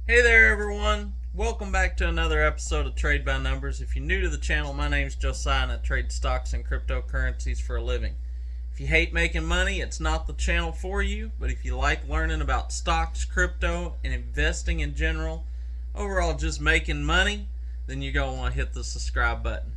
Hey there, everyone. Welcome back to another episode of Trade by Numbers. If you're new to the channel, my name's Josiah and I trade stocks and cryptocurrencies for a living. If you hate making money, it's not the channel for you, but if you like learning about stocks, crypto, and investing in general, overall just making money, then you're going to want to hit the subscribe button.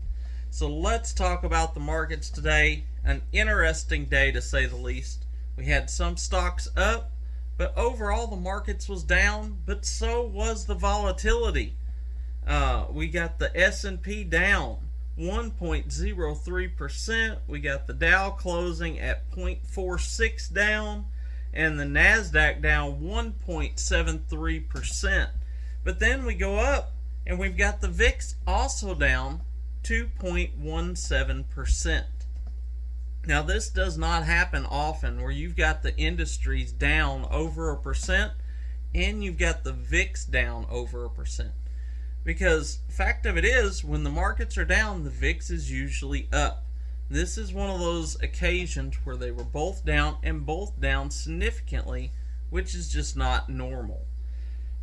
So let's talk about the markets today. An interesting day to say the least. We had some stocks up, but overall the markets was down, but so was the volatility. We got the S&P down 1.03%. We got the Dow closing at 0.46 down, and the Nasdaq down 1.73%. But then we go up, and we've got the VIX also down 2.17%. Now, this does not happen often where you've got the industries down over 1% and you've got the VIX down over 1%. Because fact of it is, when the markets are down, the VIX is usually up. This is one of those occasions where they were both down and both down significantly, which is just not normal.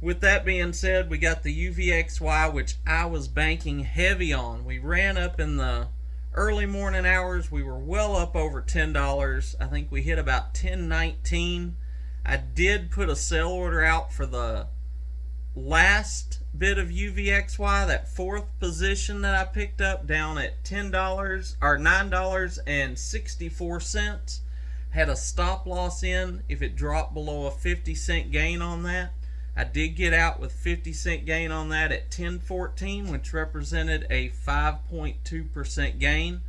With that being said, we got the UVXY, which I was banking heavy on. We ran up in the early morning hours. We were well up over $10. I think we hit about $10.19. I did put a sell order out for the last bit of UVXY, that fourth position that I picked up down at $10 or $9.64. Had a stop loss in if it dropped below a 50-cent gain on that. I did get out with 50-cent gain on that at 10.14, which represented a 5.2% gain.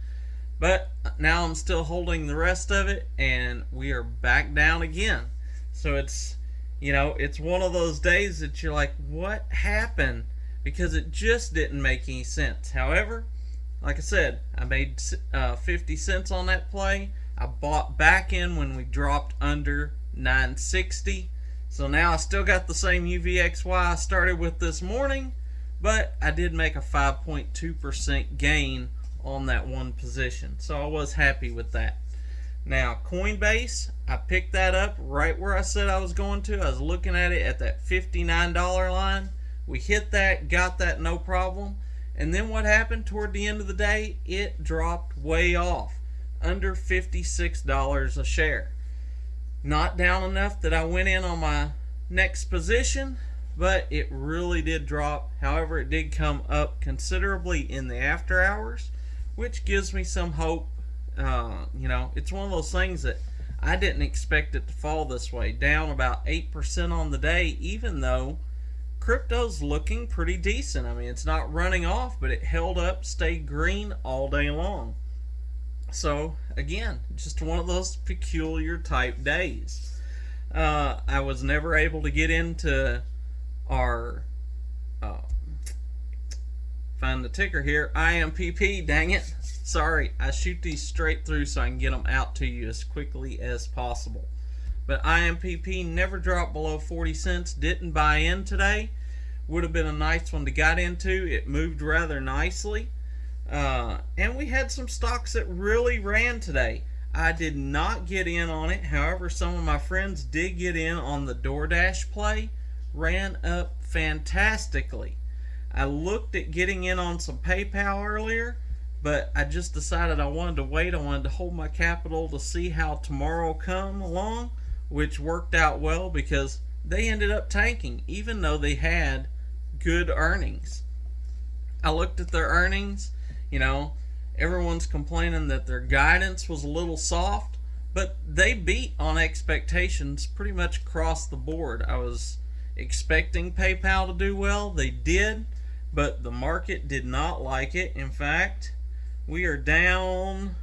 But now I'm still holding the rest of it, and we are back down again. So it's one of those days that you're like, what happened? Because it just didn't make any sense. However, like I said, I made 50 cents on that play. I bought back in when we dropped under 960. So now I still got the same UVXY I started with this morning, but I did make a 5.2% gain on that one position. So I was happy with that. Now, Coinbase, I picked that up right where I said I was going to. I was looking at it at that $59 line. We hit that, got that, no problem. And then what happened toward the end of the day? It dropped way off, under $56 a share. Not down enough that I went in on my next position, but it really did drop. However, it did come up considerably in the after hours, which gives me some hope. It's one of those things that I didn't expect it to fall this way, down about 8% on the day, even though crypto's looking pretty decent. I mean, it's not running off, but it held up, stayed green all day long. So, again, just one of those peculiar type days. I was never able to get into our, find the ticker here, IMPP, dang it. Sorry, I shoot these straight through so I can get them out to you as quickly as possible. But IMPP never dropped below 40 cents, didn't buy in today. Would have been a nice one to get into. It moved rather nicely. And we had some stocks that really ran today. I did not get in on it. However, some of my friends did get in on the DoorDash play. Ran up fantastically. I looked at getting in on some PayPal earlier, but I just decided I wanted to wait. I wanted to hold my capital to see how tomorrow come along, which worked out well because they ended up tanking, even though they had good earnings. I looked at their earnings. Everyone's complaining that their guidance was a little soft, but they beat on expectations pretty much across the board. I was expecting PayPal to do well. They did, but the market did not like it. In fact, we are down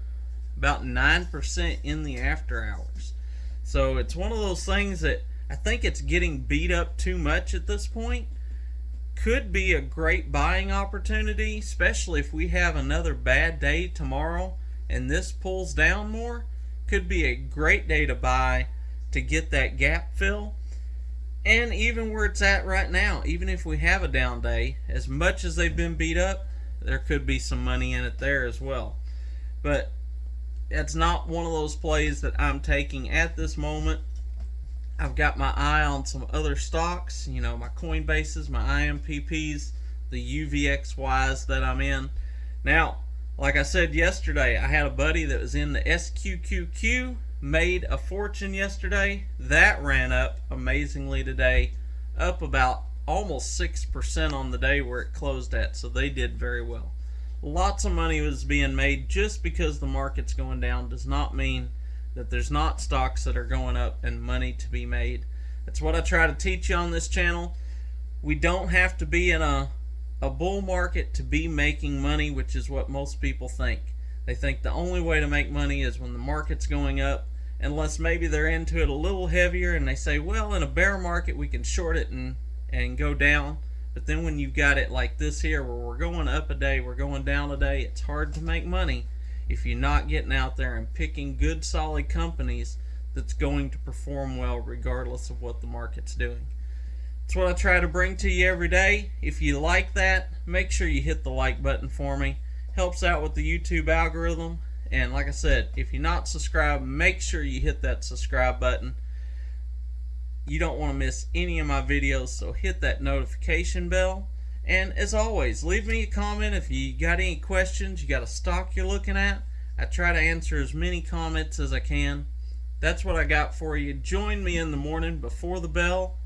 about 9% in the after hours. So it's one of those things that I think it's getting beat up too much at this point. Could be a great buying opportunity, especially if we have another bad day tomorrow and this pulls down more. Could be a great day to buy to get that gap fill. And even where it's at right now, even if we have a down day, as much as they've been beat up, there could be some money in it there as well. But it's not one of those plays that I'm taking at this moment. I've got my eye on some other stocks, my Coinbases, my IMPPs, the UVXYs that I'm in. Now, like I said yesterday, I had a buddy that was in the SQQQ, made a fortune yesterday. That ran up amazingly today, up about almost 6% on the day where it closed at, so they did very well. Lots of money was being made. Just because the market's going down does not mean that there's not stocks that are going up and money to be made. That's what I try to teach you on this channel. We don't have to be in a bull market to be making money, which is what most people think. They think the only way to make money is when the market's going up, unless maybe they're into it a little heavier and they say, well, in a bear market we can short it and go down. But then when you've got it like this here, where we're going up a day, we're going down a day, it's hard to make money if you're not getting out there and picking good solid companies that's going to perform well regardless of what the market's doing. That's what I try to bring to you every day. If you like that, make sure you hit the like button for me. Helps out with the YouTube algorithm. And like I said, if you're not subscribed, make sure you hit that subscribe button. You don't want to miss any of my videos, so hit that notification bell. And as always, leave me a comment if you got any questions, you got a stock you're looking at. I try to answer as many comments as I can. That's what I got for you. Join me in the morning before the bell.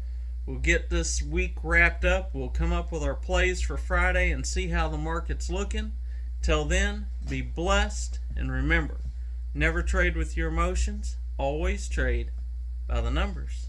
We'll get this week wrapped up. We'll come up with our plays for Friday and see how the market's looking. Till then, be blessed, and remember, never trade with your emotions. Always trade by the numbers.